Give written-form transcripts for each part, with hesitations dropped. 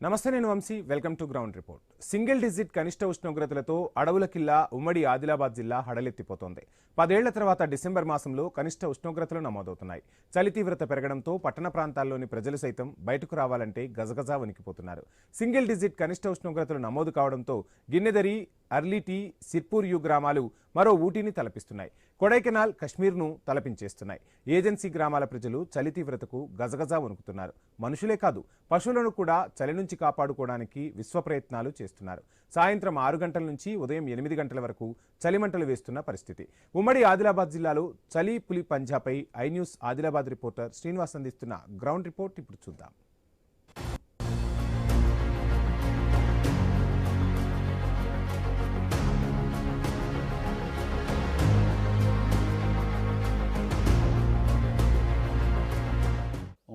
నమస్తే, నేను Vamshi. Welcome to ground report. Single digit కనిష్ట ఉష్ణోగ్రతలతో అడవుల కిల్లా ఉమ్మడి ఆదిలాబాద్ జిల్లా హడలెత్తిపోతోంది. 10 ఏళ్ల తర్వాత డిసెంబర్ మాసంలో కనిష్ట ఉష్ణోగ్రతలు నమోదవుతున్నాయి. చలి తీవ్రత పెరగడంతో పట్టణ ప్రాంతాల్లోని ప్రజలు సైతం బయటకు రావాలంటే గజగజా వణికిపోతున్నారు. సింగిల్ డిజిట్ కనిష్ట ఉష్ణోగ్రతలు నమోదు కావడంతో గిన్నెదరి, అర్లీటీ, సిర్పూర్ యు గ్రామాలు మరో ఊటీని తలపిస్తున్నాయి. కొడైకెనాల్, కశ్మీర్ను తలపించేస్తున్నాయి. ఏజెన్సీ గ్రామాల ప్రజలు చలి తీవ్రతకు గజగజా వణుకుతున్నారు. మనుషులే కాదు, పశువులను కూడా చలి నుంచి కాపాడుకోవడానికి విశ్వ ప్రయత్నాలు చేస్తున్నారు. సాయంత్రం 6 గంటల నుంచి ఉదయం 8 గంటల వరకు చలిమంటలు వేస్తున్న పరిస్థితి. ఉమ్మడి ఆదిలాబాద్ జిల్లాలో చలి పులి పంజాపై I news Adilabad reporter Srinivas అందిస్తున్న గ్రౌండ్ రిపోర్ట్ ఇప్పుడు చూద్దాం.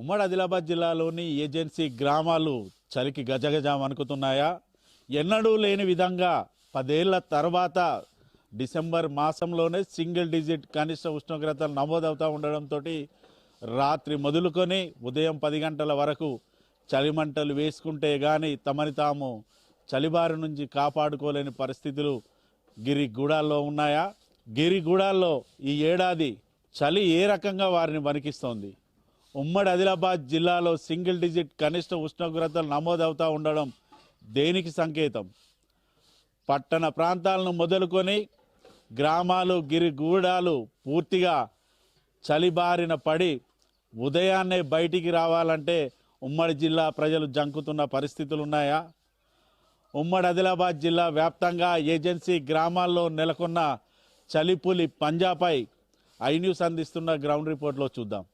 ఉమ్మడి ఆదిలాబాద్ జిల్లాలోని ఏజెన్సీ గ్రామాలు చలికి గజగజ వణుకుతున్నాయా? ఎన్నడూ లేని విధంగా 10 ఏళ్ల తర్వాత డిసెంబర్ మాసంలోనే సింగిల్ డిజిట్ కనిష్ట ఉష్ణోగ్రతలు నమోదవుతూ ఉండడంతో రాత్రి మొదలుకొని ఉదయం 10 గంటల వరకు చలిమంటలు వేసుకుంటే కానీ తమని తాము చలిబారి నుంచి కాపాడుకోలేని పరిస్థితులు గిరిగూడాల్లో ఉన్నాయా? గిరిగూడాల్లో ఈ ఏడాది చలి ఏ రకంగా వారిని వణికిస్తోంది? ఉమ్మడి ఆదిలాబాద్ జిల్లాలో సింగిల్ డిజిట్ కనిష్ట ఉష్ణోగ్రతలు నమోదవుతూ ఉండడం దేనికి సంకేతం? పట్టణ ప్రాంతాలను మొదలుకొని గ్రామాలు, గిరిగూడాలు పూర్తిగా చలిబారిన పడి ఉదయాన్నే బయటికి రావాలంటే ఉమ్మడి జిల్లా ప్రజలు జంకుతున్న పరిస్థితులు ఉన్నాయా? ఉమ్మడి ఆదిలాబాద్ జిల్లా వ్యాప్తంగా ఏజెన్సీ గ్రామాల్లో నెలకొన్న చలిపులి పంజాపై ఐ న్యూస్ అందిస్తున్న గ్రౌండ్ రిపోర్ట్లో చూద్దాం.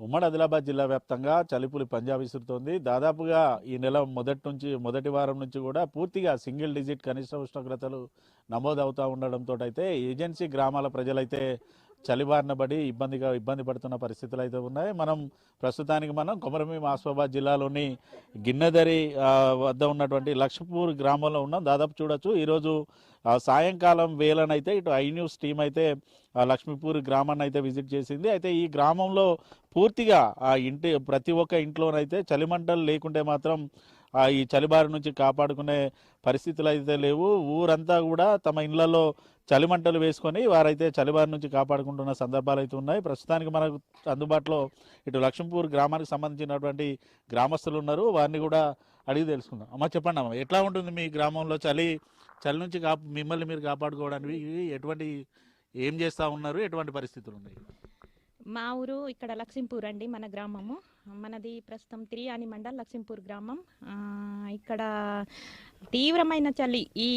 ఉమ్మడి ఆదిలాబాద్ జిల్లా వ్యాప్తంగా చలిపులి పంజాబ్ విసురుతోంది. దాదాపుగా ఈ నెల మొదటి వారం నుంచి కూడా పూర్తిగా సింగిల్ డిజిట్ కనిష్ట ఉష్ణోగ్రతలు నమోదవుతూ ఉండడంతో అయితే ఏజెన్సీ గ్రామాల ప్రజలైతే చలిబారిన పడి ఇబ్బంది పడుతున్న పరిస్థితులు అయితే ఉన్నాయి. ప్రస్తుతానికి కొమరంభీం ఆసిఫాబాద్ జిల్లాలోని గిన్నెదరి వద్ద ఉన్నటువంటి లక్ష్మీపూర్ గ్రామంలో ఉన్నాం. దాదాపు చూడొచ్చు ఈరోజు సాయంకాలం వేళనైతే ఇటు ఐ న్యూస్ టీం అయితే లక్ష్మీపూర్ గ్రామాన్ని అయితే విజిట్ చేసింది. అయితే ఈ గ్రామంలో పూర్తిగా ప్రతి ఒక్క ఇంట్లోనైతే చలిమంటలు లేకుంటే మాత్రం ఈ చలిబారి నుంచి కాపాడుకునే పరిస్థితులు అయితే లేవు. ఊరంతా కూడా తమ ఇళ్లలో చలిమంటలు వేసుకొని వారైతే చలిబారి నుంచి కాపాడుకుంటున్న సందర్భాలు అయితే ఉన్నాయి. ప్రస్తుతానికి మనకు అందుబాటులో ఇటు లక్ష్మీపూర్ గ్రామానికి సంబంధించినటువంటి గ్రామస్తులు ఉన్నారు. వారిని కూడా అడిగి తెలుసుకుందాం. అమ్మ, చెప్పండి అమ్మ, ఎట్లా ఉంటుంది మీ గ్రామంలో చలి నుంచి మిమ్మల్ని మీరు కాపాడుకోవడానికి ఏం చేస్తూ ఉన్నారు? ఎటువంటి పరిస్థితులు ఉన్నాయి? మా ఊరు ఇక్కడ లక్ష్మీపూర్ అండి, మన గ్రామము. మనది ప్రస్తుతం తిరియాని మండల్ లక్ష్మీపూర్ గ్రామం. ఇక్కడ తీవ్రమైన చలి ఈ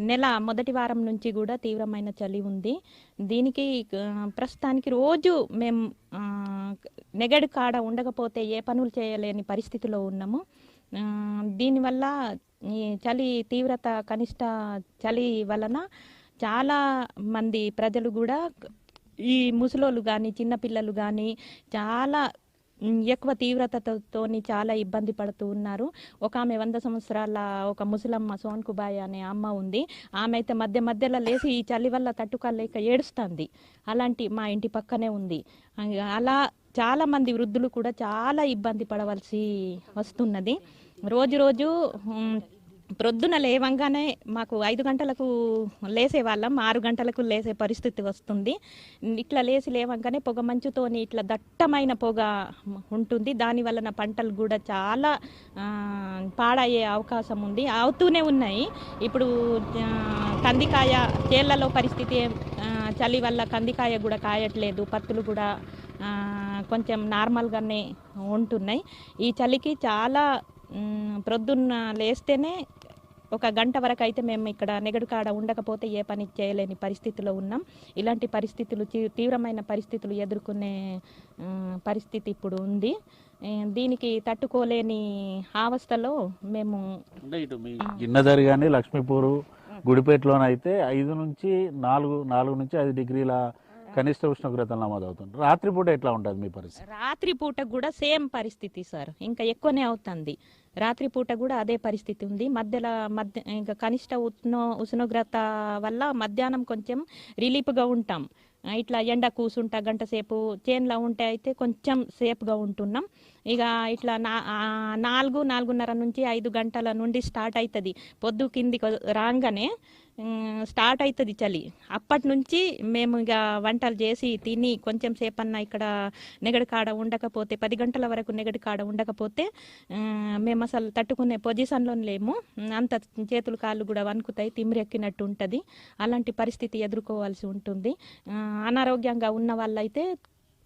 నెల మొదటి వారం నుంచి కూడా తీవ్రమైన చలి ఉంది. దీనికి ప్రస్తుతానికి రోజు మేము నెగడు కాడ ఉండకపోతే ఏ పనులు చేయలేని పరిస్థితిలో ఉన్నాము. దీనివల్ల ఈ చలి తీవ్రత కనిష్ట చలి వలన చాలా మంది ప్రజలు కూడా, ఈ ముసలోళ్ళు కానీ చిన్నపిల్లలు కానీ చాలా ఎక్కువ తీవ్రతతోని చాలా ఇబ్బంది పడుతూ ఉన్నారు. ఒక ఆమె 100 సంవత్సరాల ఒక ముసలమ్మ సోన్కుబాయి అనే అమ్మ ఉంది. ఆమె అయితే మధ్యలో లేచి ఈ చలి వల్ల తట్టుకోలేక ఏడుస్తుంది. అలాంటి మా ఇంటి పక్కనే ఉంది. అలా చాలా మంది వృద్ధులు కూడా చాలా ఇబ్బంది పడవలసి వస్తున్నది. రోజు ప్రొద్దున లేవంగానే మాకు 5 గంటలకు లేసే వాళ్ళం, 6 గంటలకు లేసే పరిస్థితి వస్తుంది. ఇట్లా లేవంగానే పొగ మంచుతోని ఇట్లా దట్టమైన పొగ ఉంటుంది. దాని వలన పంటలు కూడా చాలా పాడయ్యే అవకాశం ఉంది, అవుతూనే ఉన్నాయి. ఇప్పుడు కందికాయ చేళ్లలో పరిస్థితి చలి వల్ల కందికాయ కూడా కాయట్లేదు, పత్తులు కూడా కొంచెం నార్మల్గానే ఉంటున్నాయి. ఈ చలికి చాలా ప్రొద్దున్న లేస్తేనే 1 గంట వరకు అయితే మేము ఇక్కడ నెగడు కాడ ఉండకపోతే ఏ పని చేయలేని పరిస్థితిలో ఉన్నాం. ఇలాంటి పరిస్థితులు, తీవ్రమైన పరిస్థితులు ఎదుర్కొనే పరిస్థితి ఇప్పుడు ఉంది. దీనికి తట్టుకోలేని అవస్థలో మేము ఇటు మీ గిన్నెదరి కానీ లక్ష్మీపూరు గుడిపేటలోనైతే 5 నుంచి 4 డిగ్రీల కనిష్ట ఉష్ణోగ్రతలు నమోదవుతుంది. రాత్రిపూట ఎట్లా ఉంటుంది మీ పరిస్థితి? రాత్రిపూట కూడా సేమ్ పరిస్థితి సార్, ఇంకా ఎక్కువనే అవుతుంది. రాత్రిపూట కూడా అదే పరిస్థితి ఉంది. ఇంకా కనిష్ట ఉష్ణోగ్రత వల్ల మధ్యాహ్నం కొంచెం రిలీఫ్గా ఉంటాం. ఇట్లా ఎండ కూసుంటా గంట సేపు చేన్లో ఉంటే అయితే కొంచెం సేఫ్గా ఉంటున్నాం. ఇక ఇట్లా 4-4:30 నుంచి 5 గంటల నుండి స్టార్ట్ అవుతుంది. పొద్దు కిందికి రాగానే స్టార్ట్ అవుతుంది చలి. అప్పటి నుంచి మేము ఇక వంటలు చేసి తిని కొంచెం సేపన్నా ఇక్కడ నెగడి కాడ ఉండకపోతే 10 గంటల వరకు నెగడి కాడ ఉండకపోతే మేము అసలు తట్టుకునే పొజిషన్లో లేము. అంత చేతులు కాళ్ళు కూడా వణుకుతాయి, తిమ్మిరెక్కినట్టు ఉంటుంది. అలాంటి పరిస్థితి ఎదుర్కోవాల్సి ఉంటుంది. అనారోగ్యంగా ఉన్న వాళ్ళైతే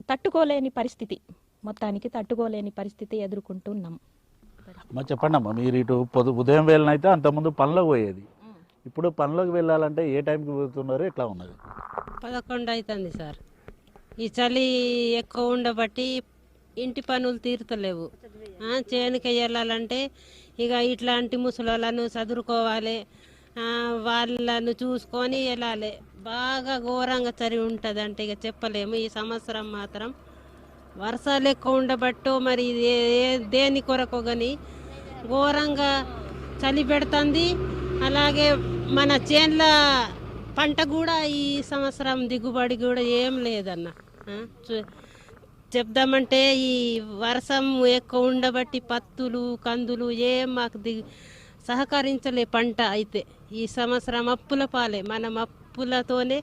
తట్టుకోలేని పరిస్థితి, మొత్తానికి తట్టుకోలేని పరిస్థితి ఎదుర్కొంటున్నాం. చెప్పండి అమ్మా, మీరు ఇటు ఉదయం వేళనైతే అంతకుముందు పనులకు పోయేది, ఇప్పుడు పనులకు వెళ్ళాలంటే ఏ టైంకి పోతున్నారు, ఎట్లా ఉన్నది? 11 అవుతుంది సార్. ఈ చలి ఎక్కువ ఉండబట్టి ఇంటి పనులు తీరుతలేవు. చేనుకి వెళ్ళాలంటే ఇక ఇట్లాంటి ముసలోళ్ళను చదువుకోవాలి, వాళ్ళను చూసుకొని వెళ్ళాలి. బాగా ఘోరంగా చలి ఉంటుంది, అంటే ఇక చెప్పలేము. ఈ సంవత్సరం మాత్రం వర్షాలు ఎక్కువ ఉండబట్టు మరి దేని కొరకు కానీ ఘోరంగా చలి పెడుతుంది. అలాగే మన చేన్ల పంట కూడా ఈ సంవత్సరం దిగుబడి కూడా ఏం లేదన్న. చెప్దామంటే ఈ వర్షం ఎక్కువ ఉండబట్టి పత్తులు కందులు ఏం మాకు సహకరించలే పంట. అయితే ఈ సంవత్సరం అప్పుల పాలే, మనం అప్పులతోనే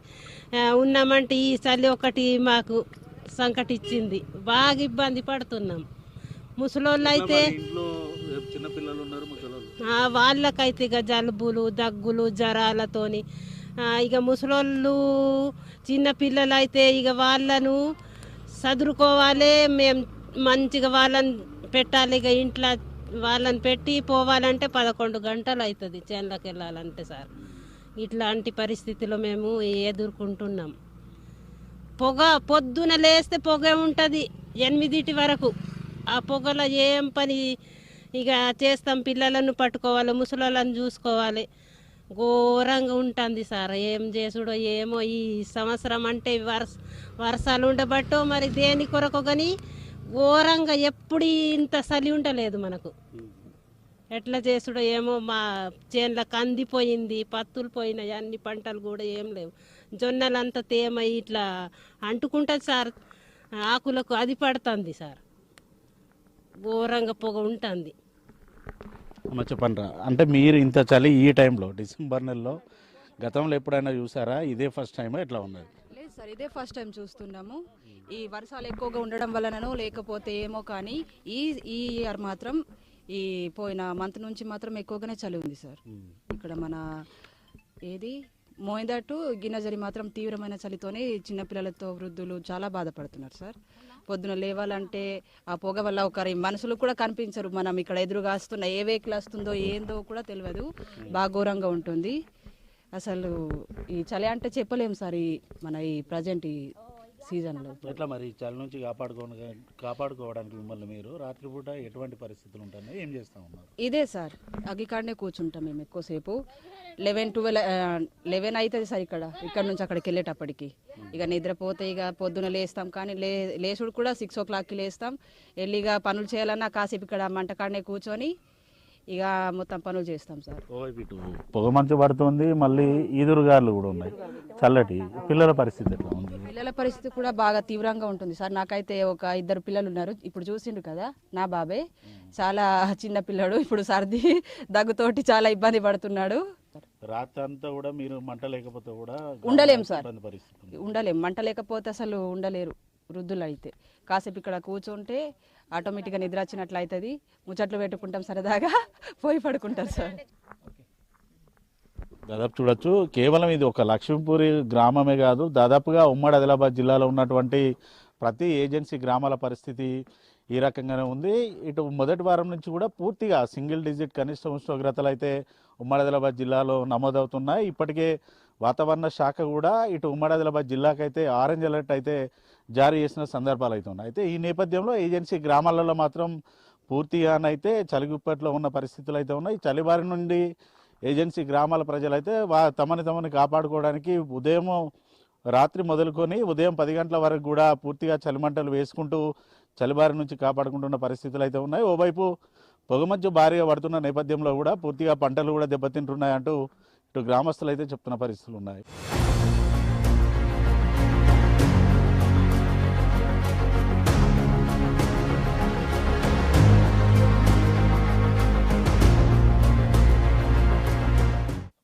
ఉన్నామంటే ఈ చలి ఒకటి మాకు సంకటిచ్చింది. బాగా ఇబ్బంది పడుతున్నాం. ముసలోళ్ళు అయితే వాళ్ళకైతే ఇక జలుబులు దగ్గులు జ్వరాలతోని, ఇక ముసలోళ్ళు చిన్నపిల్లలు అయితే ఇక వాళ్ళను చదువుకోవాలి, మేము మంచిగా వాళ్ళని పెట్టాలి. ఇక ఇంట్లో వాళ్ళని పెట్టి పోవాలంటే 11 గంటలు అవుతుంది చేనులకు వెళ్ళాలంటే సార్. ఇట్లాంటి పరిస్థితిలో మేము ఎదుర్కొంటున్నాం. పొద్దున లేస్తే పొగ ఉంటుంది 8 వరకు. ఆ పొగలో ఏం పని ఇక చేస్తాం, పిల్లలను పట్టుకోవాలి, ముసలోళ్ళని చూసుకోవాలి. ఘోరంగా ఉంటుంది సార్. ఏం చేసుడో ఏమో ఈ సంవత్సరం. అంటే వర్షాలు ఉండబట్టో మరి దేని కొరకు కానీ ఘోరంగా ఎప్పుడు ఇంత చలి ఉండలేదు మనకు. ఎట్లా చేసుడో ఏమో. మా చేనుల కందిపోయింది, పత్తులు పోయినాయి, అన్ని పంటలు కూడా ఏం లేవు. జొన్నలంతా తేమ ఇట్లా అంటుకుంటుంది సార్, ఆకులకు అది పడుతుంది సార్. ఘోరంగా పొగ ఉంటుంది. చెప్పండి రా, అంటే మీరు ఇంత చలి ఈ టైంలో డిసెంబర్ నెలలో గతంలో ఎప్పుడైనా చూసారా? ఇదే ఫస్ట్ టైమా ఎట్లా ఉన్నది? లేదు సార్, ఇదే ఫస్ట్ టైం చూస్తున్నాము. ఈ వర్షాలు ఎక్కువగా ఉండడం వలననో లేకపోతే ఏమో కానీ ఈ ఇయర్ మాత్రం ఈ పోయిన మంత్ నుంచి మాత్రం ఎక్కువగానే చలి ఉంది సార్. ఇక్కడ మన మోయిందట్టు గిన్నెజరి మాత్రం తీవ్రమైన చలితోనే చిన్నపిల్లలతో వృద్ధులు చాలా బాధపడుతున్నారు సార్. పొద్దున లేవాలంటే ఆ పొగ వల్ల ఒకరి మనుషులు కూడా కనిపించరు. మనం ఇక్కడ ఎదురుగా వస్తున్న ఏ వెహికల్ వస్తుందో ఏందో కూడా తెలియదు. బాగా ఘోరంగా ఉంటుంది అసలు. ఈ చలి అంటే చెప్పలేము సార్ మన ఈ ప్రజెంట్ ఈ సీజన్లో. ఎట్లా మరి చలి నుంచి కాపాడుకోవడానికి మిమ్మల్ని మీరు రాత్రిపూట ఎటువంటి పరిస్థితులు ఉంటాయి, ఏం చేస్తా ఉన్నారు? ఇదే సార్, అగ్గికాడనే కూర్చుంటాం మేము ఎక్కువసేపు. 11 అవుతుంది సార్ ఇక్కడ నుంచి అక్కడికి వెళ్ళేటప్పటికి. ఇక నిద్రపోతే ఇక పొద్దున లేస్తాం, కానీ లేచుడు కూడా 6 o'clockకి లేస్తాం. వెళ్ళి ఇక పనులు చేయాలన్నా కాసేపు ఇక్కడ మంటకాడనే కూర్చొని ఇక మొత్తం పనులు చేస్తాం సార్. ఇటు పొగ మంచు పడుతుంది, మళ్ళీ ఈదురుగాలు కూడా ఉన్నాయి చల్లటి. పిల్లల పరిస్థితి ఎట్లా ఉంది? పిల్లల పరిస్థితి కూడా బాగా తీవ్రంగా ఉంటుంది సార్. నాకైతే ఒక 2 పిల్లలు ఉన్నారు. ఇప్పుడు చూసిండు కదా నా బాబే, చాలా చిన్న పిల్లడు. ఇప్పుడు సర్ది దగ్గుతోటి చాలా ఇబ్బంది పడుతున్నాడు. రాత్రి అంతా కూడా మీరు మంట లేకపోతే కూడా ఉండలేము సార్, ఉండలేము. మంట లేకపోతే అసలు ఉండలేరు వృద్ధులు అయితే. కాసేపు ఇక్కడ కూర్చుంటే ఆటోమేటిక్గా నిద్ర వచ్చినట్లు అవుతుంది. ముచ్చట్లు పెట్టుకుంటాం సరదాగా, పోయి పడుకుంటారు సార్. దాదాపు చూడొచ్చు, కేవలం ఇది ఒక లక్ష్మీపూరి గ్రామమే కాదు, దాదాపుగా ఉమ్మడి ఆదిలాబాద్ జిల్లాలో ఉన్నటువంటి ప్రతి ఏజెన్సీ గ్రామాల పరిస్థితి ఈ రకంగానే ఉంది. ఇటు మొదటి వారం నుంచి కూడా పూర్తిగా సింగిల్ డిజిట్ కనిష్ట ఉష్ణోగ్రతలు అయితే ఉమ్మడి ఆదిలాబాద్ జిల్లాలో నమోదవుతున్నాయి. ఇప్పటికే వాతావరణ శాఖ కూడా ఇటు ఉమ్మడి ఆదిలాబాద్ జిల్లాకైతే ఆరెంజ్ అలర్ట్ అయితే జారీ చేసిన సందర్భాలు అయితే ఉన్నాయి. అయితే ఈ నేపథ్యంలో ఏజెన్సీ గ్రామాలలో మాత్రం పూర్తిగానైతే చలిగుప్పట్లో ఉన్న పరిస్థితులు అయితే ఉన్నాయి. చలిబారి నుండి ఏజెన్సీ గ్రామాల ప్రజలైతే తమని కాపాడుకోవడానికి రాత్రి మొదలుకొని ఉదయం 10 గంటల వరకు కూడా పూర్తిగా చలిమంటలు వేసుకుంటూ చలిబారి నుంచి కాపాడుకుంటున్న పరిస్థితులు అయితే ఉన్నాయి. ఓవైపు పొగమంచు భారీగా పడుతున్న నేపథ్యంలో కూడా పూర్తిగా పంటలు కూడా దెబ్బతింటున్నాయంటూ ఇటు గ్రామస్తులు అయితే చెప్తున్న పరిస్థితులు ఉన్నాయి.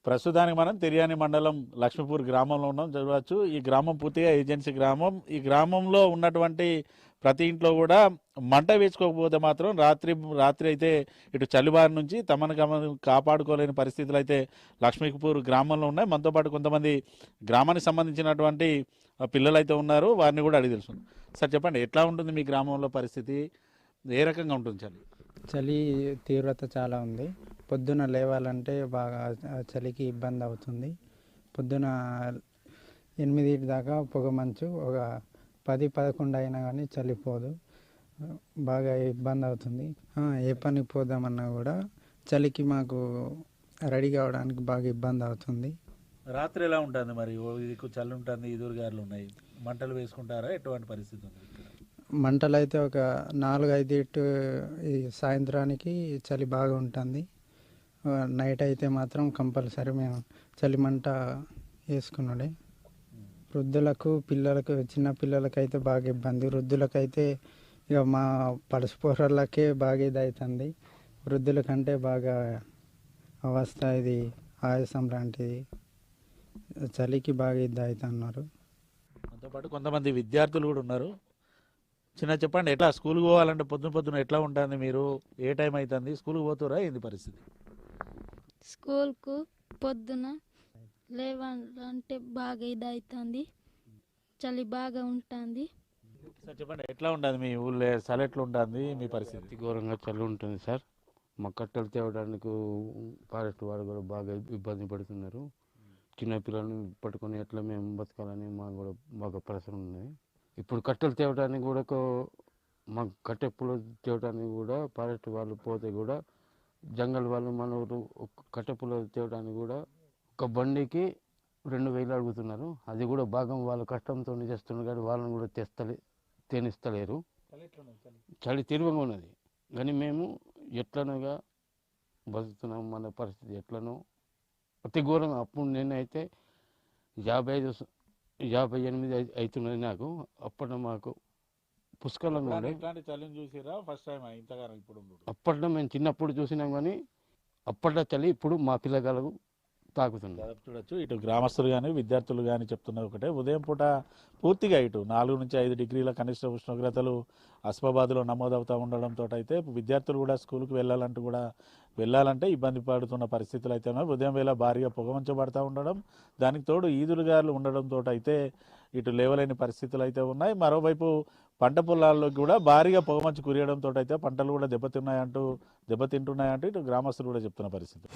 ప్రస్తుతానికి మనం తిర్యాని మండలం లక్ష్మీపూర్ గ్రామంలో ఉన్నాం చూడవచ్చు. ఈ గ్రామం పూర్తిగా ఏజెన్సీ గ్రామం. ఈ గ్రామంలో ఉన్నటువంటి ప్రతి ఇంట్లో కూడా మంట వేసుకోకపోతే మాత్రం రాత్రి అయితే ఇటు చలిబారి నుంచి తమను కాపాడుకోలేని పరిస్థితులు అయితే లక్ష్మీపూర్ గ్రామంలో ఉన్నాయి. మనతో పాటు కొంతమంది గ్రామానికి సంబంధించినటువంటి పిల్లలు అయితే ఉన్నారు, వారిని కూడా అడిగి తెలుసు. సార్ చెప్పండి, ఎట్లా ఉంటుంది మీ గ్రామంలో పరిస్థితి, ఏ రకంగా ఉంటుంది చలి? చలి తీవ్రత చాలా ఉంది. పొద్దున లేవాలంటే బాగా చలికి ఇబ్బంది అవుతుంది. పొద్దున 8 దాకా పొగ మంచు, ఒక 10-11 అయినా కానీ చలిపోదు, బాగా ఇబ్బంది అవుతుంది. ఏ పనికి పోదామన్నా కూడా చలికి మాకు రెడీ కావడానికి బాగా ఇబ్బంది అవుతుంది. రాత్రి ఎలా ఉంటుంది మరి? ఇది చలి ఉంటుంది, ఈదురుగారులు ఉన్నాయి, మంటలు వేసుకుంటారా? ఎటువంటి పరిస్థితి ఉంది ఇక్కడ? మంటలు అయితే ఒక 4-5 ఈ సాయంత్రానికి చలి బాగా ఉంటుంది. నైట్ అయితే మాత్రం కంపల్సరీ మేము చలి మంట వేసుకున్నాడే. వృద్ధులకు, పిల్లలకు, చిన్న పిల్లలకైతే బాగా ఇబ్బంది. వృద్ధులకైతే ఇక మా పడసిపోరలకే బాగా ఇది అవుతుంది. వృద్ధుల కంటే బాగా అవస్థ, ఇది ఆయాసం లాంటిది, చలికి బాగా ఇది అవుతున్నారు. దాంతోపాటు కొంతమంది విద్యార్థులు కూడా ఉన్నారు. చిన్న చెప్పండి, ఎట్లా స్కూల్కి పోవాలంటే పొద్దున ఎట్లా ఉంటుంది? మీరు ఏ టైం అవుతుంది, స్కూల్కి పోతారా? ఏంది పరిస్థితి? స్కూల్కు పొద్దున లేవాలంటే బాగా ఇది అవుతుంది, చలి బాగా ఉంటుంది. సార్ చెప్పండి, ఎట్లా ఉంటుంది మీ ఊళ్ళో చలి? ఎట్లా ఉంటుంది మీ పరిస్థితి? ఘోరంగా చలి ఉంటుంది సార్. మా కట్టెలు తేవడానికి ఫారెస్ట్ వారు కూడా బాగా ఇబ్బంది పడుతున్నారు. చిన్నపిల్లల్ని పట్టుకొని ఎట్లా మేము బతకాలని మాకు కూడా బాగా పరిశ్రమ ఉన్నాయి. ఇప్పుడు కట్టెలు తేవడానికి కూడా మాకు కట్టెప్పులు తేవడానికి కూడా ఫారెస్ట్ వాళ్ళు పోతే కూడా జంగల్ వాళ్ళు మన ఊరు కట్టెప్పులు తేవడానికి కూడా ఒక బండికి 2000 అడుగుతున్నారు. అది కూడా భాగం వాళ్ళ కష్టంతో చేస్తున్నారు కానీ వాళ్ళని కూడా తేనిస్తలేరు. చలి తీవ్రంగా ఉన్నది కానీ మేము ఎట్లనగా బతుకుతున్నాం. మన పరిస్థితి ఎట్లనో అతి ఘోరంగా. అప్పుడు నేనైతే 58 అవుతున్నది నాకు. అప్పట్లో మాకు పుష్కలంగా ఉండే. అప్పట్లో మేము చిన్నప్పుడు చూసినాం కానీ అప్పట్లో చలి ఇప్పుడు మా పిల్లగాళ్ళకు తాకుతుంది. చూడొచ్చు, ఇటు గ్రామస్తులు కానీ విద్యార్థులు కానీ చెప్తున్నది ఒకటే. ఉదయం పూట పూర్తిగా ఇటు 4 నుంచి 5 డిగ్రీల కనిష్ట ఉష్ణోగ్రతలు అస్మాబాద్లో నమోదవుతూ ఉండడంతో అయితే విద్యార్థులు కూడా స్కూల్కి వెళ్ళాలంటే ఇబ్బంది పడుతున్న పరిస్థితులు అయితే ఉన్నాయి. ఉదయం వేళ భారీగా పొగమంచబడుతూ ఉండడం, దానికి తోడు ఈదురుగాలు ఉండడంతో అయితే ఇటు లేవలేని పరిస్థితులు అయితే ఉన్నాయి. మరోవైపు పంట పొలాల్లో కూడా భారీగా పొగమంచు కురియడంతో అయితే పంటలు కూడా దెబ్బతింటున్నాయంటూ ఇటు గ్రామస్తులు కూడా చెప్తున్న పరిస్థితి.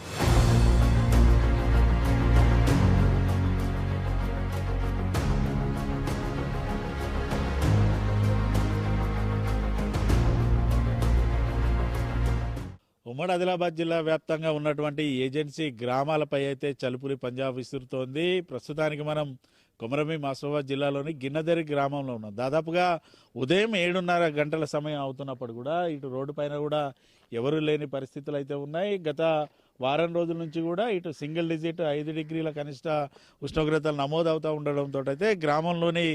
ఉమ్మడి ఆదిలాబాద్ జిల్లా వ్యాప్తంగా ఉన్నటువంటి ఏజెన్సీ గ్రామాలపై అయితే చలుపులి పంజాబ్ విసురుతోంది. ప్రస్తుతానికి మనం కొమరభీం ఆసిఫాబాద్ జిల్లాలోని గిన్నెదరి గ్రామంలో ఉన్నాం. దాదాపుగా ఉదయం 7:30 గంటల సమయం అవుతున్నప్పుడు కూడా ఇటు రోడ్డు పైన కూడా ఎవరు లేని పరిస్థితులు అయితే ఉన్నాయి. గత వారం రోజుల నుంచి కూడా ఇటు సింగిల్ డిజిట్ 5 డిగ్రీల కనిష్ట ఉష్ణోగ్రతలు నమోదవుతూ ఉండడంతో అయితే గ్రామంలోని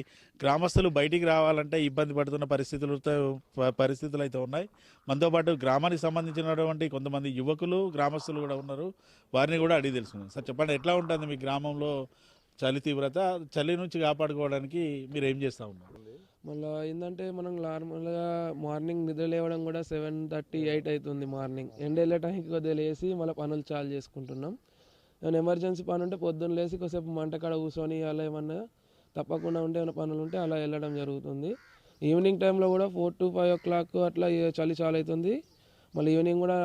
గ్రామస్తులు బయటికి రావాలంటే ఇబ్బంది పడుతున్న పరిస్థితులు అయితే ఉన్నాయి. మనతో పాటు గ్రామానికి సంబంధించినటువంటి కొంతమంది యువకులు, గ్రామస్తులు కూడా ఉన్నారు. వారిని కూడా అడిగి తెలుసుకున్నాం. సార్ చెప్పండి, ఎట్లా ఉంటుంది మీ గ్రామంలో చలి తీవ్రత? చలి నుంచి కాపాడుకోవడానికి మీరు ఏం చేస్తూ ఉన్నారు? మళ్ళీ ఏంటంటే మనం నార్మల్గా మార్నింగ్ నిద్ర లేవడం కూడా 7:30-8 అవుతుంది. మార్నింగ్ ఎండ వెళ్ళే టైంకి కొద్దిగా లేసి మళ్ళీ పనులు చాలు చేసుకుంటున్నాం. ఏమైనా ఎమర్జెన్సీ పని ఉంటే పొద్దున్న లేసి కొద్దిసేపు మంట కాడ కూర్చొని అలా ఏమన్నా తప్పకుండా ఉంటే ఏమైనా పనులు ఉంటే అలా వెళ్ళడం జరుగుతుంది. ఈవినింగ్ టైంలో కూడా 4 to 5 o'clock అట్లా చలి చాలా అవుతుంది. మళ్ళీ ఈవినింగ్ కూడా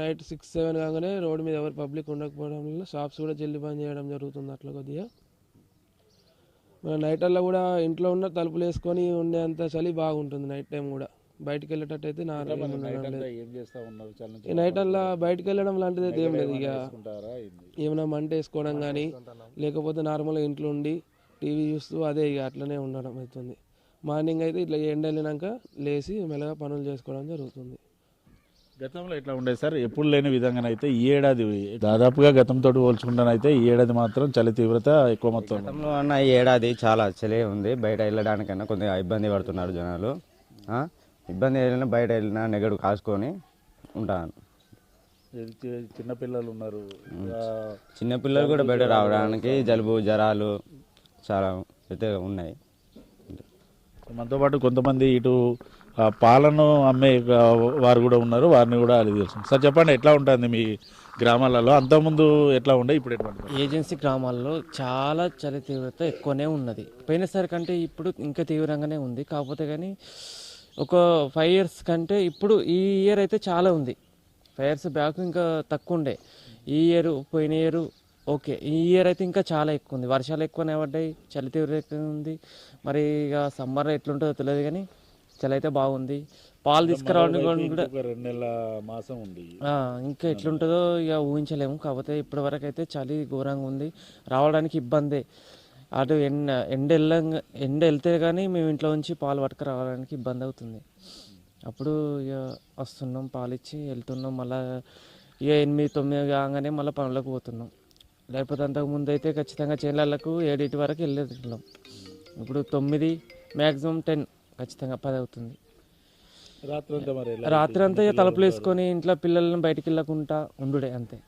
నైట్ 6-7 కాగానే రోడ్డు మీద ఎవరు పబ్లిక్ ఉండకపోవడం వల్ల షాప్స్ కూడా జల్దీ బంద్ చేయడం జరుగుతుంది. అట్లా కొద్దిగా నైట్ అలా కూడా ఇంట్లో ఉన్న తలుపులు వేసుకొని ఉండేంత చలి బాగుంటుంది. నైట్ టైం కూడా బయటకు వెళ్ళేటట్టు అయితే నైట్ అలా బయటకు వెళ్ళడం లాంటిది అయితే ఏం లేదు. ఇక ఏమైనా మంట వేసుకోవడం కానీ లేకపోతే నార్మల్గా ఇంట్లో ఉండి టీవీ చూస్తూ అదే ఇక అట్లనే ఉండడం అవుతుంది. మార్నింగ్ అయితే ఇట్లా ఎండ వెళ్ళినాక లేచి మెల్లగా పనులు చేసుకోవడం జరుగుతుంది. గతంలో ఎట్లా ఉండేది సార్? ఎప్పుడు లేని విధంగానైతే ఈ ఏడాది దాదాపుగా గతంతో పోల్చుకుంటానైతే ఈ ఏడాది మాత్రం చలి తీవ్రత ఎక్కువ మొత్తం. గతంలో అన్న ఈ ఏడాది చాలా చలి ఉంది. బయట వెళ్ళడానికన్నా కొద్దిగా ఇబ్బంది పడుతున్నారు జనాలు. ఇబ్బంది వెళ్ళినా బయట వెళ్ళినా నెగడు కాసుకొని ఉంటాను. చిన్నపిల్లలు ఉన్నారు, చిన్నపిల్లలు కూడా బయట రావడానికి జలుబు జ్వరాలు చాలా అయితే ఉన్నాయి. మనతో పాటు కొంతమంది ఇటు పాలను అమ్మే వారు కూడా ఉన్నారు, వారిని కూడా అడిగి తెలుసు. సార్ చెప్పండి, ఎట్లా ఉంటుంది మీ గ్రామాలలో? అంతకుముందు ఎట్లా ఉండే, ఇప్పుడు ఎట్లా? ఏజెన్సీ గ్రామాల్లో చాలా చలి తీవ్రత ఎక్కువనే ఉన్నది. పోయినసారి కంటే ఇప్పుడు ఇంకా తీవ్రంగానే ఉంది. కాకపోతే కానీ ఒక 5 years కంటే ఇప్పుడు ఈ ఇయర్ అయితే చాలా ఉంది. 5 years బ్యాక్ ఇంకా తక్కువ ఉండే. ఈ ఇయర్ పోయిన ఇయర్ ఓకే, ఈ ఇయర్ అయితే ఇంకా చాలా ఎక్కువ ఉంది. వర్షాలు ఎక్కువనే పడ్డాయి, చలి తీవ్రత ఎక్కువ ఉంది. మరి ఇక సమ్మర్ ఎట్లుంటుందో తెలియదు కానీ చలి అయితే బాగుంది. పాలు తీసుకురావడానికి కూడా 2 నెలల మాసం ఉంది. ఇంకా ఎట్లుంటుందో ఇక ఊహించలేము. కాకపోతే ఇప్పటి వరకు అయితే చలి ఘోరంగా ఉంది, రావడానికి ఇబ్బందే. అటు ఎండ వెళ్తే కానీ మేము ఇంట్లో నుంచి పాలు పట్టుకు రావడానికి ఇబ్బంది అవుతుంది. అప్పుడు ఇక వస్తున్నాం, పాలు ఇచ్చి వెళ్తున్నాం. మళ్ళీ ఇక 8-9 కాగానే మళ్ళీ పనులకు పోతున్నాం. లేకపోతే అంతకుముందు అయితే ఖచ్చితంగా చేనులకు 7 వరకు వెళ్ళేస్తున్నాం. ఇప్పుడు 9, మ్యాక్సిమం 10, ఖచ్చితంగా 10 అవుతుంది. రాత్రి అంతా ఇక తలుపులు వేసుకొని ఇంట్లో పిల్లలను బయటికి వెళ్ళకుండా ఉండుడే అంతే.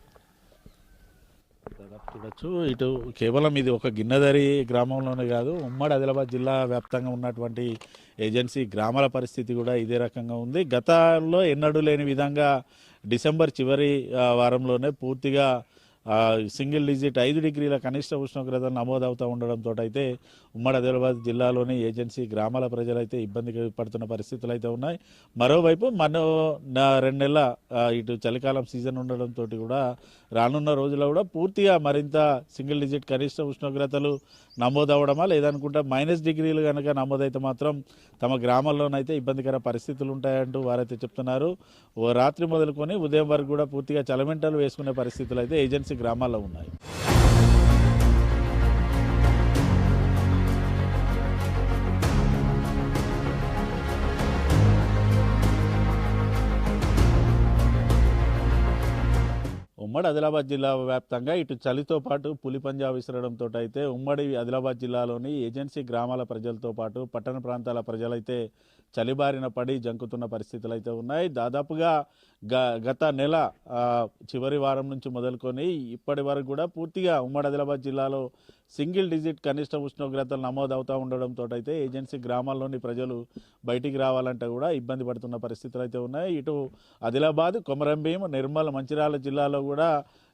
చూడొచ్చు, ఇటు కేవలం ఇది ఒక గిన్నెదరి గ్రామంలోనే కాదు, ఉమ్మడి ఆదిలాబాద్ జిల్లా వ్యాప్తంగా ఉన్నటువంటి ఏజెన్సీ గ్రామాల పరిస్థితి కూడా ఇదే రకంగా ఉంది. గతంలో ఎన్నడూ లేని విధంగా డిసెంబర్ చివరి వారంలోనే పూర్తిగా సింగిల్ డిజిట్ 5 డిగ్రీల కనిష్ట ఉష్ణోగ్రతలు నమోదవుతూ ఉండడంతో అయితే ఉమ్మడి ఆదిలాబాద్ జిల్లాలోని ఏజెన్సీ గ్రామాల ప్రజలైతే ఇబ్బంది పడుతున్న పరిస్థితులు అయితే ఉన్నాయి. మరోవైపు 2 నెలల ఇటు చలికాలం సీజన్ ఉండడంతో కూడా రానున్న రోజుల్లో కూడా పూర్తిగా మరింత సింగిల్ డిజిట్ కనిష్ట ఉష్ణోగ్రతలు నమోదవడమా లేదనుకుంటా -డిగ్రీలు కనుక నమోదైతే మాత్రం తమ గ్రామాల్లోనైతే ఇబ్బందికర పరిస్థితులు ఉంటాయంటూ వారైతే చెప్తున్నారు. ఓ రాత్రి మొదలుకొని ఉదయం వరకు కూడా పూర్తిగా చలమెంటలు వేసుకునే పరిస్థితులు అయితే ఏజెన్సీ గ్రామాల్లో ఉన్నాయి. ఉమ్మడి ఆదిలాబాద్ జిల్లా వ్యాప్తంగా ఇటు చలితో పాటు పులి పంజా విసరడంతో అయితే ఉమ్మడి ఆదిలాబాద్ జిల్లాలోని ఏజెన్సీ గ్రామాల ప్రజలతో పాటు పట్టణ ప్రాంతాల ప్రజలైతే చలిబారిన పడి జంకుతున్న పరిస్థితులు అయితే ఉన్నాయి. దాదాపుగా గత నెల చివరి వారం నుంచి మొదలుకొని ఇప్పటి వరకు కూడా పూర్తిగా ఉమ్మడి ఆదిలాబాద్ జిల్లాలో సింగిల్ డిజిట్ కనిష్ట ఉష్ణోగ్రతలు నమోదవుతూ ఉండడంతో అయితే ఏజెన్సీ గ్రామాల్లోని ప్రజలు బయటికి రావాలంటే కూడా ఇబ్బంది పడుతున్న పరిస్థితులు అయితే ఉన్నాయి. ఇటు ఆదిలాబాద్, కొమరంభీం, నిర్మల్, మంచిర్యాల జిల్లాలో కూడా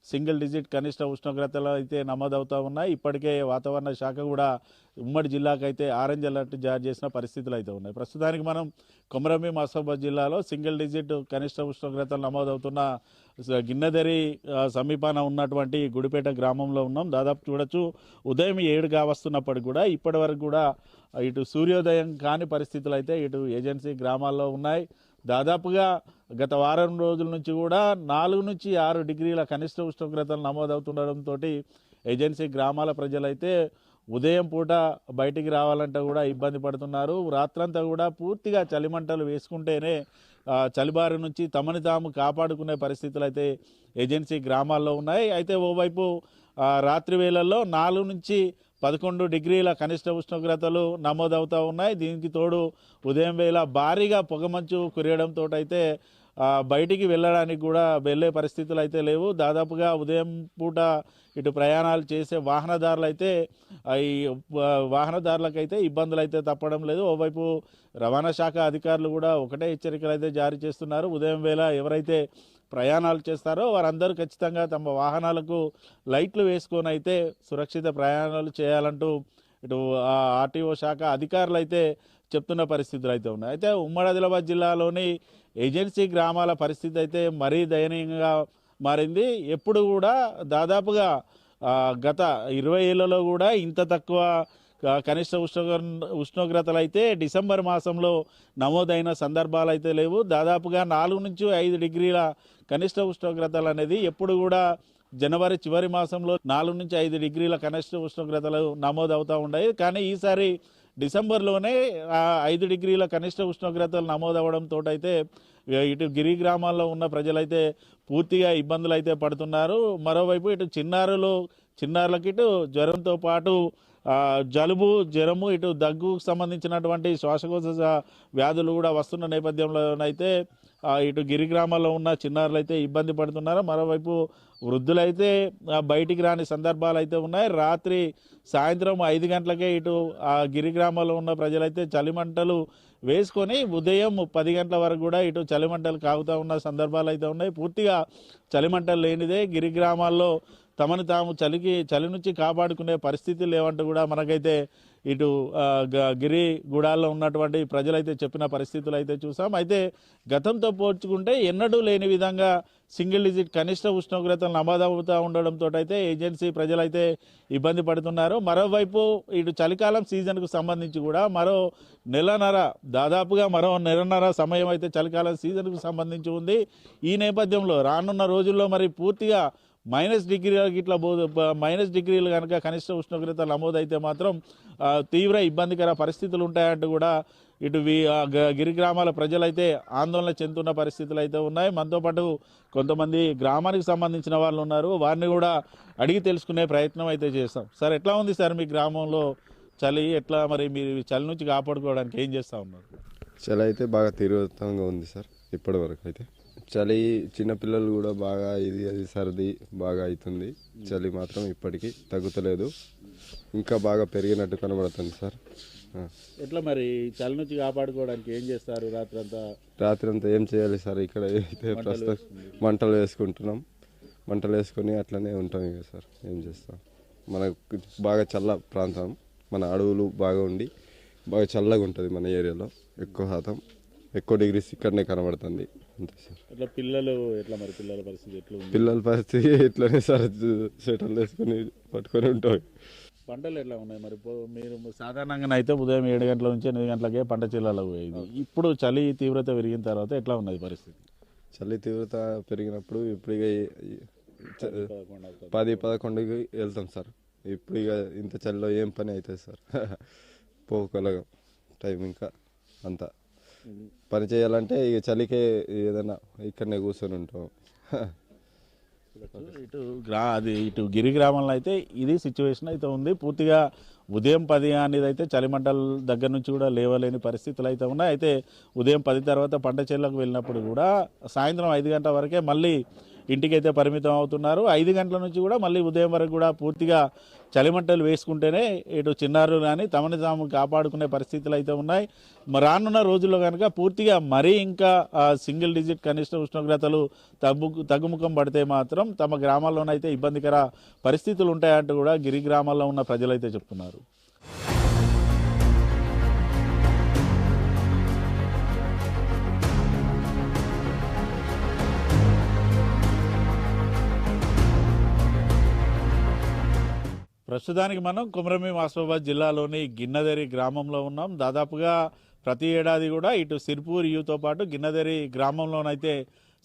సింగిల్ డిజిట్ కనిష్ట ఉష్ణోగ్రతలు అయితే నమోదవుతూ ఉన్నాయి. ఇప్పటికే వాతావరణ శాఖ కూడా ఉమ్మడి జిల్లాకైతే ఆరెంజ్ అలర్ట్ జారీ చేసిన పరిస్థితులు అయితే ఉన్నాయి. ప్రస్తుతానికి మనం కొమరంభీం, ఆసిఫాబాద్ జిల్లాలో సింగిల్ డిజిట్ కనిష్ట ఉష్ణోగ్రతలు నమోదవుతున్న గిన్నెదరి సమీపాన ఉన్నటువంటి గుడిపేట గ్రామంలో ఉన్నాం. దాదాపు చూడొచ్చు, ఉదయం 7 కావస్తున్నప్పటికి కూడా ఇప్పటి వరకు కూడా ఇటు సూర్యోదయం కాని పరిస్థితులు అయితే ఇటు ఏజెన్సీ గ్రామాల్లో ఉన్నాయి. దాదాపుగా గత వారం రోజుల నుంచి కూడా 4 నుంచి 6 డిగ్రీల కనిష్ట ఉష్ణోగ్రతలు నమోదవుతుండడంతో ఏజెన్సీ గ్రామాల ప్రజలైతే ఉదయం పూట బయటికి రావాలంటే కూడా ఇబ్బంది పడుతున్నారు. రాత్రంతా కూడా పూర్తిగా చలిమంటలు వేసుకుంటేనే చలిబారి నుంచి తమని తాము కాపాడుకునే పరిస్థితులు అయితే ఏజెన్సీ గ్రామాల్లో ఉన్నాయి. అయితే ఓవైపు రాత్రి వేళల్లో 4 నుంచి 11 డిగ్రీల కనిష్ట ఉష్ణోగ్రతలు నమోదవుతూ ఉన్నాయి. దీనికి తోడు ఉదయం వేళ భారీగా పొగమంచు కురియడంతో అయితే బయటికి వెళ్ళడానికి కూడా వెళ్ళే పరిస్థితులు అయితే లేవు. దాదాపుగా ఉదయం పూట ఇటు ప్రయాణాలు చేసే వాహనదారులు అయితే ఈ వాహనదారులకైతే ఇబ్బందులు అయితే తప్పడం లేదు. ఓవైపు రవాణా శాఖ అధికారులు కూడా ఒకటే హెచ్చరికలు అయితే జారీ చేస్తున్నారు. ఉదయం వేళ ఎవరైతే ప్రయాణాలు చేస్తారో వారందరూ ఖచ్చితంగా తమ వాహనాలకు లైట్లు వేసుకొని అయితే సురక్షిత ప్రయాణాలు చేయాలంటూ ఇటు ఆర్టీఓ శాఖ అధికారులు అయితే చెప్తున్న పరిస్థితులు అయితే ఉన్నాయి. అయితే ఉమ్మడి ఆదిలాబాద్ జిల్లాలోని ఏజెన్సీ గ్రామాల పరిస్థితి అయితే మరీ దయనీయంగా మారింది. ఎప్పుడు కూడా దాదాపుగా గత 20 ఏళ్లలో కూడా ఇంత తక్కువ కనిష్ట ఉష్ణోగ్రతలు అయితే డిసెంబర్ మాసంలో నమోదైన సందర్భాలు అయితే లేవు. దాదాపుగా 4 నుంచి 5 డిగ్రీల కనిష్ట ఉష్ణోగ్రతలు అనేది ఎప్పుడు కూడా జనవరి చివరి మాసంలో 4 నుంచి 5 డిగ్రీల కనిష్ట ఉష్ణోగ్రతలు నమోదవుతూ ఉన్నాయి. కానీ ఈసారి డిసెంబర్లోనే 5 డిగ్రీల కనిష్ట ఉష్ణోగ్రతలు నమోదవడంతో అయితే ఇటు గిరి గ్రామాల్లో ఉన్న ప్రజలైతే పూర్తిగా ఇబ్బందులు అయితే పడుతున్నారు. మరోవైపు ఇటు చిన్నారులకి ఇటు జ్వరంతో పాటు జలుబు, జ్వరము, ఇటు దగ్గుకు సంబంధించినటువంటి శ్వాసకోశ వ్యాధులు కూడా వస్తున్న నేపథ్యంలోనైతే ఇటు గిరి గ్రామాల్లో ఉన్న చిన్నారులు అయితే ఇబ్బంది పడుతున్నారు. మరోవైపు వృద్ధులైతే బయటికి రాని సందర్భాలు అయితే ఉన్నాయి. సాయంత్రం 5 గంటలకే ఇటు గిరి గ్రామాల్లో ఉన్న ప్రజలైతే చలిమంటలు వేసుకొని ఉదయం 10 గంటల వరకు కూడా ఇటు చలిమంటలు కాగుతూ ఉన్న సందర్భాలు అయితే ఉన్నాయి. పూర్తిగా చలిమంటలు లేనిదే గిరి గ్రామాల్లో తమను తాము చలి నుంచి కాపాడుకునే పరిస్థితులు లేవంటూ కూడా మనకైతే ఇటు గిరి గూడాల్లో ఉన్నటువంటి ప్రజలైతే చెప్పిన పరిస్థితులు అయితే చూసాం. అయితే గతంతో పోల్చుకుంటే ఎన్నడూ లేని విధంగా సింగిల్ డిజిట్ కనిష్ట ఉష్ణోగ్రతలు నమోదవుతూ ఉండడంతో అయితే ఏజెన్సీ ప్రజలైతే ఇబ్బంది పడుతున్నారు. మరోవైపు ఇటు చలికాలం సీజన్కు సంబంధించి కూడా దాదాపుగా మరో నెలన్నర సమయం అయితే చలికాలం సీజన్కు సంబంధించి ఉంది. ఈ నేపథ్యంలో రానున్న రోజుల్లో మరి పూర్తిగా -డిగ్రీలు డిగ్రీలు కనుక కనిష్ట ఉష్ణోగ్రత నమోదైతే మాత్రం తీవ్ర ఇబ్బందికర పరిస్థితులు ఉంటాయంటూ కూడా ఇటు గిరి గ్రామాల ప్రజలైతే ఆందోళన చెందుతున్న పరిస్థితులు అయితే ఉన్నాయి. మనతో పాటు కొంతమంది గ్రామానికి సంబంధించిన వాళ్ళు ఉన్నారు. వారిని కూడా అడిగి తెలుసుకునే ప్రయత్నం అయితే చేస్తాం. సార్, ఎట్లా ఉంది సార్ మీ గ్రామంలో చలి? ఎట్లా మరి మీరు చలి నుంచి కాపాడుకోవడానికి ఏం చేస్తూ ఉన్నారు? చలి అయితే బాగా తీవ్రంగా ఉంది సార్. ఇప్పటి వరకు అయితే చలి చిన్నపిల్లలు కూడా బాగా అది సర్ది బాగా అవుతుంది. చలి మాత్రం ఇప్పటికీ తగ్గుతలేదు, ఇంకా బాగా పెరిగినట్టు కనబడుతుంది సార్. ఎట్లా మరి చలి నుంచి కాపాడుకోవడానికి ఏం చేస్తారు? రాత్రి అంతా ఏం చేయాలి సార్? ఇక్కడ అయితే ప్రస్తుతం మంటలు వేసుకుంటున్నాం. మంటలు వేసుకొని అట్లనే ఉంటాం ఇక సార్. ఏం చేస్తాం? మనకు బాగా చల్ల ప్రాంతం, మన అడవులు బాగా ఉండి బాగా చల్లగా ఉంటుంది మన ఏరియాలో. ఎక్కువ డిగ్రీస్ ఇక్కడనే కనబడుతుంది అంతే సార్. అట్లా పిల్లల పరిస్థితి ఎట్లా? పిల్లల పరిస్థితి ఇట్లనే సార్. స్వెటర్లు వేసుకొని పట్టుకొని ఉంటాం. పంటలు ఎట్లా ఉన్నాయి మరి? మీరు సాధారణంగా అయితే ఉదయం 7 గంటల నుంచి 8 గంటలకే పంట చీలాలు పోయేది. ఇప్పుడు చలి తీవ్రత పెరిగిన తర్వాత ఎట్లా ఉన్నది పరిస్థితి? చలి తీవ్రత పెరిగినప్పుడు ఇప్పుడు ఇక 10-11కి వెళ్తాం సార్. ఇప్పుడు ఇక ఇంత చలిలో ఏం పని అవుతుంది సార్? పోగలగం టైం ఇంకా అంతా పని చేయాలంటే ఇక చలికే ఏదైనా ఇక్కడనే కూర్చొని ఉంటాం. ఇటు గిరి గ్రామంలో అయితే ఇది సిచ్యువేషన్ అయితే ఉంది. పూర్తిగా ఉదయం 10 అనేది అయితే చలిమంటల దగ్గర నుంచి కూడా లేవలేని పరిస్థితులు అయితే ఉన్నాయి. అయితే ఉదయం 10 తర్వాత పంట చేలకు వెళ్ళినప్పుడు కూడా సాయంత్రం 5 గంటల వరకే మళ్ళీ ఇంటికైతే పరిమితం అవుతున్నారు. 5 గంటల నుంచి కూడా మళ్ళీ ఉదయం వరకు కూడా పూర్తిగా చలిమంటలు వేసుకుంటేనే ఇటు చిన్నారులు కానీ తమని తాము కాపాడుకునే పరిస్థితులు అయితే ఉన్నాయి. రానున్న రోజుల్లో కనుక పూర్తిగా మరీ ఇంకా సింగిల్ డిజిట్ కనిష్ట ఉష్ణోగ్రతలు తగ్గుముఖం పడితే మాత్రం తమ గ్రామాల్లోనైతే ఇబ్బందికర పరిస్థితులు ఉంటాయంటూ కూడా గిరి గ్రామాల్లో ఉన్న ప్రజలైతే చెప్తున్నారు. ప్రస్తుతానికి మనం కొమరంభీం ఆసిఫాబాద్ జిల్లాలోని గిన్నెదరి గ్రామంలో ఉన్నాం. దాదాపుగా ప్రతి ఏడాది కూడా ఇటు సిర్పూర్ యూతో పాటు గిన్నెదరి గ్రామంలోనైతే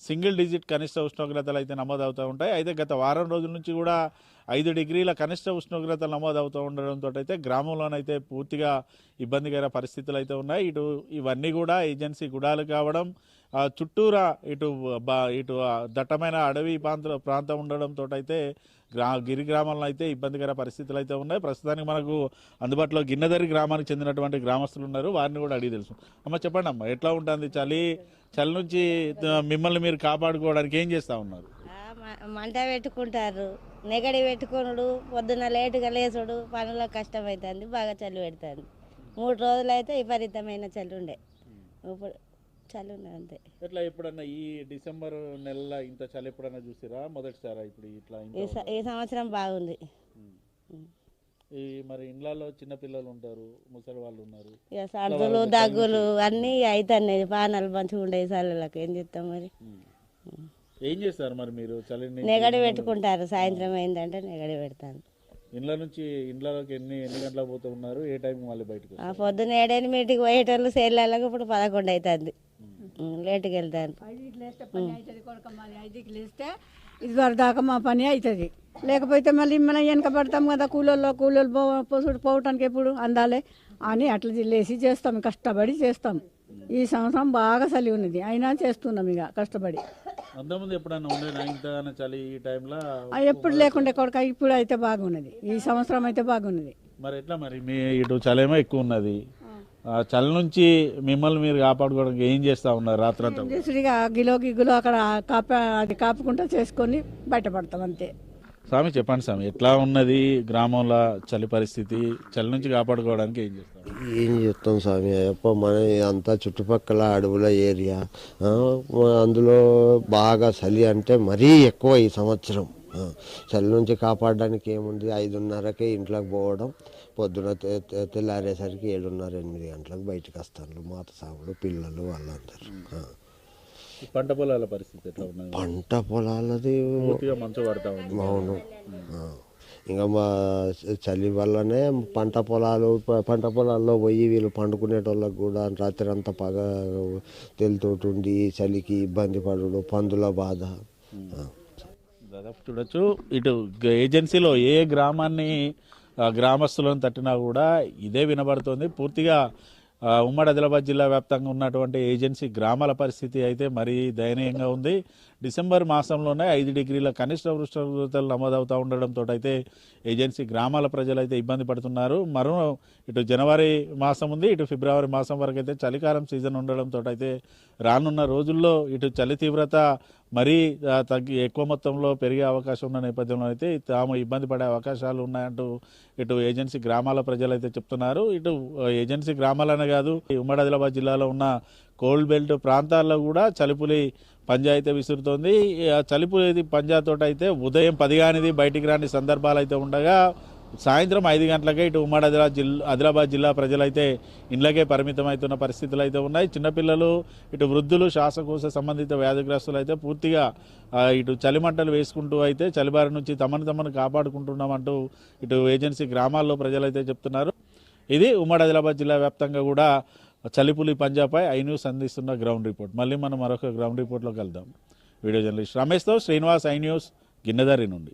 సింగిల్ డిజిట్ కనిష్ట ఉష్ణోగ్రతలు అయితే నమోదవుతూ ఉంటాయి. అయితే గత వారం రోజుల నుంచి కూడా 5 డిగ్రీల కనిష్ట ఉష్ణోగ్రతలు నమోదవుతూ ఉండడంతో అయితే గ్రామంలోనైతే పూర్తిగా ఇబ్బందికర పరిస్థితులు అయితే ఉన్నాయి. ఇవన్నీ కూడా ఏజెన్సీ గుడాలు కావడం, చుట్టూరా ఇటు దట్టమైన అడవి ప్రాంతం ఉండడంతో అయితే గిరి గ్రామంలో అయితే ఇబ్బందికర పరిస్థితులు అయితే ఉన్నాయి. ప్రస్తుతానికి మనకు అందుబాటులో గిన్నెదరి గ్రామానికి చెందినటువంటి గ్రామస్తులు ఉన్నారు. వారిని కూడా అడిగి తెలుసు. అమ్మ, చెప్పండి అమ్మ, ఎట్లా ఉంటుంది చలి నుంచి మిమ్మల్ని మీరు కాపాడుకోవడానికి ఏం చేస్తూ ఉన్నారు? మంట పెట్టుకుంటారు, నెగడి పెట్టుకున్నాడు, పొద్దున్న లేటుగా లేచుడు, పనుల్లో కష్టమవుతుంది, బాగా చలి పెడుతుంది. 3 రోజులు అయితే విపరీతమైన చలి ఉండే, ఇప్పుడు చలి ఉన్నది అంతే. ఎట్లా ఎప్పుడన్నా ఈ డిసెంబర్ నెలలో ఇంత చలి ఎప్పుడన్నా చూసిరా? మొదటిసారా ఇప్పుడు ఇట్లా? ఈ సంవత్సరం బాగుంది. ఈ మరి ఇండ్లలో చిన్నపిల్లలు ఉంటారు, ముసలి వాళ్ళు ఉన్నారు, ఇక సర్దులు దగ్గులు అన్నీ అవుతున్నాయి. పానాలు మంచిగా ఉండే చల్లలకు ఏం చేస్తాం మరి? ఏం చేస్తారు మరి మీరు? చలిని నెగడి పెట్టుకుంటారు, సాయంత్రం అయిందంటే నెగడి పెడతాను. ఇండ్లలోకి ఎన్ని గంటలకు పోతూ ఉన్నారు? ఏ టైం మళ్ళీ బయటకు? పొద్దున్న 7-8కి పోయేటోళ్ళు సేళ్ళకి ఇప్పుడు 11 అవుతుంది, లేటుకి వెళ్తాను. 5కి లేస్తే పని అవుతుంది కొడుక, మళ్ళీ 5కి లేస్తే ఇది వరకు దాకా మా పని అవుతుంది. లేకపోతే మళ్ళీ మనం వెనక పడతాం కదా, కూలోళ్ళు పోవటానికి ఎప్పుడు అందాలే అని అట్లా లేచి చేస్తాం, కష్టపడి చేస్తాం. ఈ సంవత్సరం బాగా చలి ఉన్నది అయినా చేస్తున్నాం ఇక కష్టపడి. అంతకుముందు ఎప్పుడైనా ఉండేనా ఇంతగానో చలి ఈ టైంలో? ఎప్పుడు లేకుండే కొడుక, ఇప్పుడు అయితే బాగున్నది, ఈ సంవత్సరం అయితే బాగున్నది. మరి ఎట్లా మరి మీ ఇటు చలేమో ఎక్కువ ఉన్నది, చలి నుంచి మిమ్మల్ని మీరు కాపాడుకోవడానికి ఏం చేస్తా ఉన్నారు రాత్రంతా? ఇక గిగులో అక్కడ అది కాపుకుంటా చేసుకొని బయటపడతాం అంతే. స్వామి చెప్పండి స్వామి, ఎట్లా ఉన్నది గ్రామంలో చలి పరిస్థితి? చలి నుంచి కాపాడుకోవడానికి ఏం చేస్తాం? ఏం చెప్తాం స్వామి, మన అంతా చుట్టుపక్కల అడవుల ఏరియా, అందులో బాగా చలి అంటే మరీ ఎక్కువ ఈ సంవత్సరం. చలి నుంచి కాపాడడానికి ఏముంది, 5:30కే ఇంట్లోకి పోవడం, పొద్దున తెల్లారేసరికి 7:30-8 గంటలకు బయటకు వస్తారు మాత సాగులు పిల్లలు వాళ్ళందరూ. పంట పొలాల పరిస్థితి ఎట్లా ఉన్నది? పంట పొలాలది మంచు పడతా ఉంది. అవును, ఇంకా మా చలి వల్లనే పంట పొలాల్లో పోయి వీళ్ళు పండుకునేటోళ్ళకి కూడా రాత్రి అంతా పగ తెలుతోటి చలికి ఇబ్బంది పడు, పందుల బాధ. దాదాపు చూడొచ్చు, ఇటు ఏజెన్సీలో ఏ గ్రామాన్ని గ్రామస్తులను తట్టినా కూడా ఇదే వినబడుతుంది. పూర్తిగా ఉమ్మడి ఆదిలాబాద్ జిల్లా వ్యాప్తంగా ఉన్నటువంటి ఏజెన్సీ గ్రామాల పరిస్థితి అయితే మరీ దయనీయంగా ఉంది. డిసెంబర్ మాసంలోనే 5 డిగ్రీల కనిష్ట ఉష్ణోగ్రతలు నమోదవుతూ ఉండడంతో అయితే ఏజెన్సీ గ్రామాల ప్రజలైతే ఇబ్బంది పడుతున్నారు. మరో ఇటు జనవరి మాసం ఉంది, ఇటు ఫిబ్రవరి మాసం వరకు అయితే చలికాలం సీజన్ ఉండడంతో అయితే రానున్న రోజుల్లో ఇటు చలి తీవ్రత మరీ ఎక్కువ మొత్తంలో పెరిగే అవకాశం ఉన్న నేపథ్యంలో అయితే తాము ఇబ్బంది పడే అవకాశాలు ఉన్నాయంటూ ఇటు ఏజెన్సీ గ్రామాల ప్రజలు అయితే చెప్తున్నారు. ఇటు ఏజెన్సీ గ్రామాలనే కాదు, ఉమ్మడి ఆదిలాబాద్ జిల్లాలో ఉన్న కోల్డ్ బెల్ట్ ప్రాంతాల్లో కూడా చలిపులి పంజా అయితే విసురుతోంది. చలిపులి పంజాతో అయితే ఉదయం 10 కానిది బయటికి రాని సందర్భాలు అయితే ఉండగా సాయంత్రం 5 గంటలకే ఇటు ఉమ్మడి ఆదిలాబాద్ జిల్లా ప్రజలైతే ఇండ్లకే పరిమితమవుతున్న పరిస్థితులు అయితే ఉన్నాయి. చిన్నపిల్లలు, ఇటు వృద్ధులు, శ్వాసకోశ సంబంధిత వ్యాధిగ్రస్తులు అయితే పూర్తిగా ఇటు చలిమంటలు వేసుకుంటూ అయితే చలిబారి నుంచి తమను కాపాడుకుంటున్నామంటూ ఇటు ఏజెన్సీ గ్రామాల్లో ప్రజలైతే చెప్తున్నారు. ఇది ఉమ్మడి ఆదిలాబాద్ జిల్లా వ్యాప్తంగా కూడా చలిపులి పంజాపై ఐన్యూస్ అందిస్తున్న గ్రౌండ్ రిపోర్ట్. మళ్ళీ మనం మరొక గ్రౌండ్ రిపోర్ట్లో కలుద్దాం. Video journalist రమేష్తో Srinivas, iNews, Ginnedari నుండి.